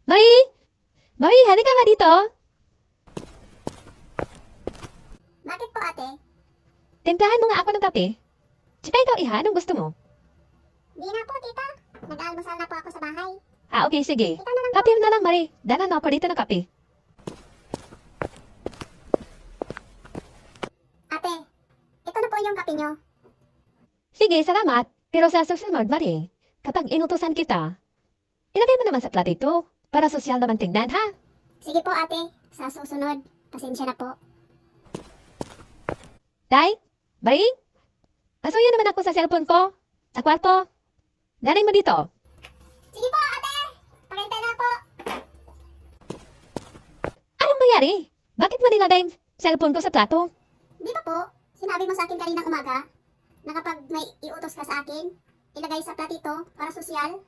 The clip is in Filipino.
Marie? Marie, halika nga dito. Bakit po, ate? Timplahan mo nga ako ng kape. Tsaka ikaw, Iha, anong gusto mo? Di na po, tita. Nag-almusal na po ako sa bahay. Ah, okay, sige. Ikaw na lang po. Kape na lang, Marie. Dalan mo ako dito ng kape. Ate, ito na po yung kape nyo. Sige, salamat. Pero sa susunod, Marie, kapag inutusan kita, ilagay mo naman sa plato ito para sosyal naman tingnan, ha? Sige po, ate. Sa susunod, pasensya na po. Day? Marie? Pasuyo naman ako sa cellphone ko. Sa kwarto. Dalhin mo dito. Sige po, ate. Pakita na po. Anong nangyari? Bakit mo nilagay yung cellphone ko sa plato? Di ba po, sinabi mo sa akin kaninang umaga na kapag may iutos ka sa akin, ilagay sa platito para sosyal?